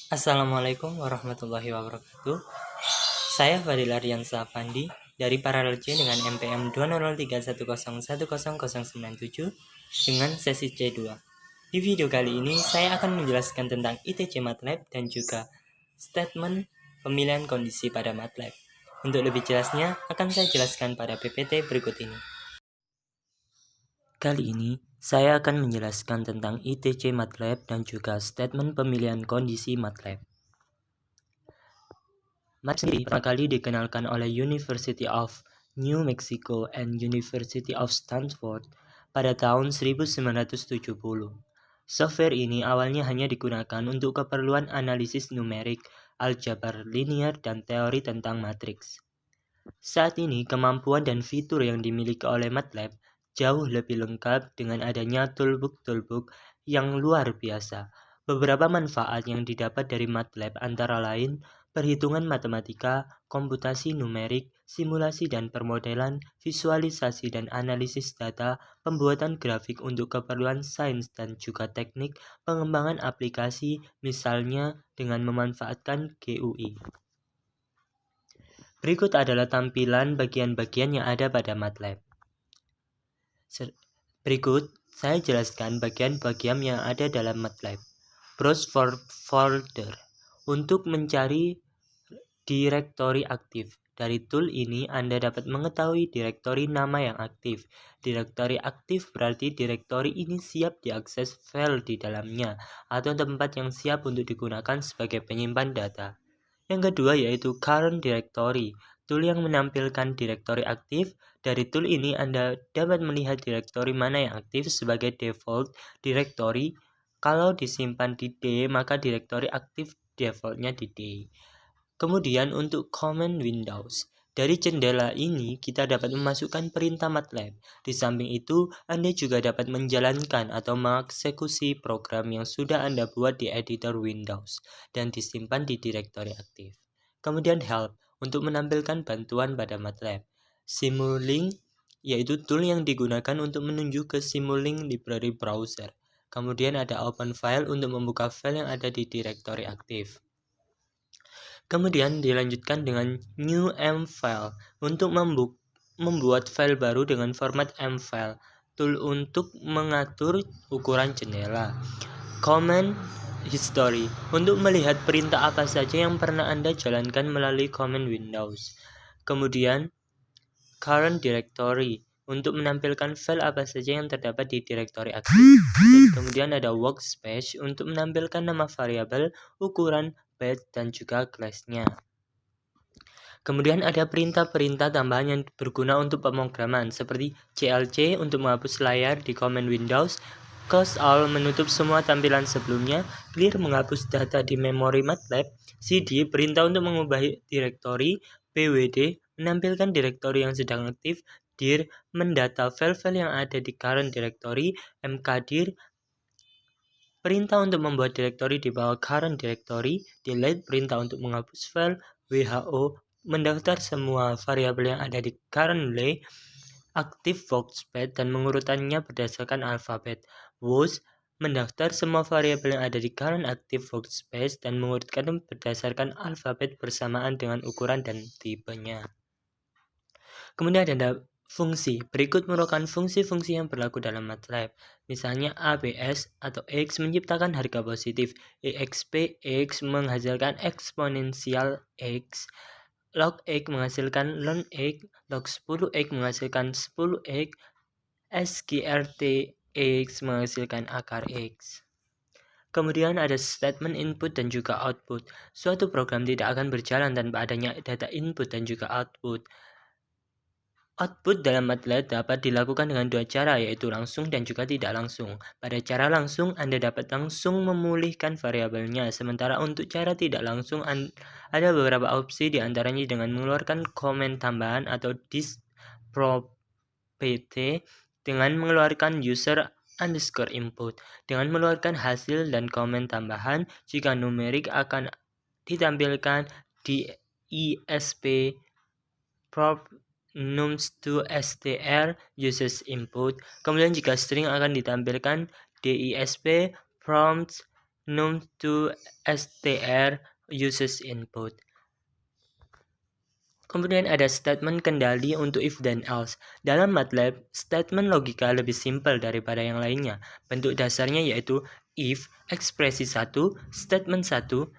Assalamualaikum warahmatullahi wabarakatuh. Saya Fadil Ardiansa Fandi dari Paralel C dengan MPM 20031010097 dengan sesi C2. Di video kali ini saya akan menjelaskan tentang ITC MATLAB dan juga statement pemilihan kondisi pada MATLAB. Untuk lebih jelasnya akan saya jelaskan pada PPT berikut ini. Kali ini saya akan menjelaskan tentang ITC MATLAB dan juga statement pemilihan kondisi MATLAB. MATLAB sendiri pertama kali dikenalkan oleh University of New Mexico and University of Stanford pada tahun 1970. Software ini awalnya hanya digunakan untuk keperluan analisis numerik, aljabar linear, dan teori tentang matriks. Saat ini, kemampuan dan fitur yang dimiliki oleh MATLAB jauh lebih lengkap dengan adanya toolbook yang luar biasa. Beberapa manfaat yang didapat dari MATLAB antara lain perhitungan matematika, komputasi numerik, simulasi dan permodelan, visualisasi dan analisis data, pembuatan grafik untuk keperluan sains dan juga teknik, pengembangan aplikasi, misalnya dengan memanfaatkan GUI. Berikut adalah tampilan bagian-bagian yang ada pada MATLAB. Berikut, saya jelaskan bagian-bagian yang ada dalam MATLAB. Browse for folder. Untuk mencari direktori aktif. Dari tool ini, Anda dapat mengetahui direktori nama yang aktif. Direktori aktif berarti direktori ini siap diakses file di dalamnya, atau tempat yang siap untuk digunakan sebagai penyimpan data. Yang kedua yaitu current directory, tool yang menampilkan direktori aktif. Dari tool ini Anda dapat melihat direktori mana yang aktif sebagai default directory. Kalau disimpan di D, maka direktori aktif defaultnya di D. Kemudian untuk command Windows. Dari jendela ini kita dapat memasukkan perintah MATLAB. Di samping itu, Anda juga dapat menjalankan atau mengeksekusi program yang sudah Anda buat di editor Windows dan disimpan di direktori aktif. Kemudian help untuk menampilkan bantuan pada MATLAB. Simulink yaitu tool yang digunakan untuk menuju ke Simulink library browser. Kemudian ada open file untuk membuka file yang ada di direktori aktif. Kemudian dilanjutkan dengan new M file untuk membuat file baru dengan format M file. Tool untuk mengatur ukuran jendela. Command history untuk melihat perintah apa saja yang pernah Anda jalankan melalui command Windows. Kemudian current directory untuk menampilkan file apa saja yang terdapat di direktori aktif. Dan kemudian ada workspace untuk menampilkan nama variabel, ukuran, path, dan juga class-nya. Kemudian ada perintah-perintah tambahan yang berguna untuk pemrograman seperti clc untuk menghapus layar di command Windows, close all menutup semua tampilan sebelumnya, clear menghapus data di memori MATLAB, cd perintah untuk mengubah direktori, pwd menampilkan direktori yang sedang aktif, dir mendata file-file yang ada di current directory, mkdir perintah untuk membuat direktori di bawah current directory, delete perintah untuk menghapus file, who mendaftar semua variabel yang ada di currently aktif workspace dan mengurutannya berdasarkan alfabet. Was mendaftar semua variabel yang ada di current active workspace dan mengurutkan berdasarkan alfabet bersamaan dengan ukuran dan tipenya. Kemudian ada fungsi. Berikut merupakan fungsi-fungsi yang berlaku dalam MATLAB. Misalnya ABS atau X menciptakan harga positif, EXP X menghasilkan eksponensial X, log X menghasilkan ln X, log 10X menghasilkan 10X, SQRT X menghasilkan akar X. Kemudian ada statement input dan juga output. Suatu program tidak akan berjalan tanpa adanya data input dan juga output. Output dalam MATLAB dapat dilakukan dengan dua cara, yaitu langsung dan juga tidak langsung. Pada cara langsung, Anda dapat langsung memulihkan variabelnya, sementara untuk cara tidak langsung, ada beberapa opsi diantaranya dengan mengeluarkan komen tambahan atau dispropt dengan mengeluarkan user underscore input, dengan mengeluarkan hasil dan komen tambahan jika numerik akan ditampilkan di ISP prop nums2 str uses input. Kemudian jika string akan ditampilkan disp prompts num to str uses input. Kemudian ada statement kendali untuk if dan else. Dalam MATLAB, statement logika lebih simpel daripada yang lainnya. Bentuk dasarnya yaitu if ekspresi 1, statement 1,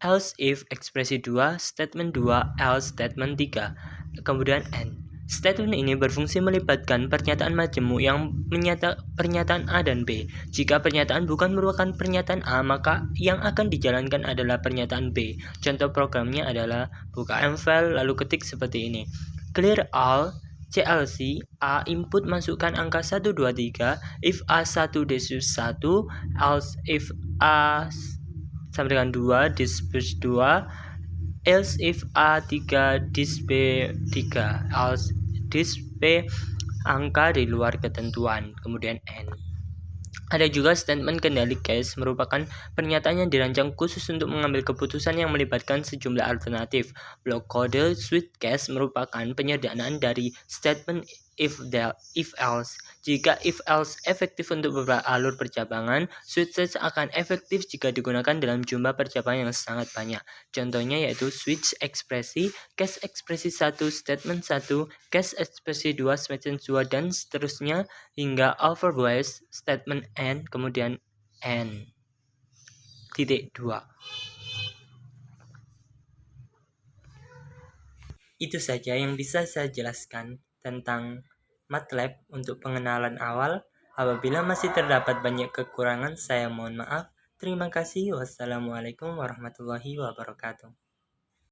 else if ekspresi 2, statement 2, else statement 3. Kemudian and. Statement ini berfungsi melibatkan pernyataan majemuk yang pernyataan A dan B. Jika pernyataan bukan merupakan pernyataan A, maka yang akan dijalankan adalah pernyataan B. Contoh programnya adalah buka mfile lalu ketik seperti ini. Clear all CLC A input masukkan angka 1, 2, 3, if A1 display 1, else if A sama dengan 2 display 2, else if A3 display 3, else display angka di luar ketentuan. Kemudian and. Ada juga statement kendali case, merupakan pernyataan yang dirancang khusus untuk mengambil keputusan yang melibatkan sejumlah alternatif. Blok kode switch case merupakan penyederhanaan dari statement if else. Jika if else efektif untuk beberapa alur percabangan, switch case akan efektif jika digunakan dalam jumlah percabangan yang sangat banyak. Contohnya yaitu switch ekspresi, case ekspresi 1, statement 1, case ekspresi 2, statement 2, dan seterusnya hingga otherwise statement and, kemudian and. Titik 2. Itu saja yang bisa saya jelaskan tentang MATLAB untuk pengenalan awal. Apabila masih terdapat banyak kekurangan, saya mohon maaf. Terima kasih. Wassalamualaikum warahmatullahi wabarakatuh.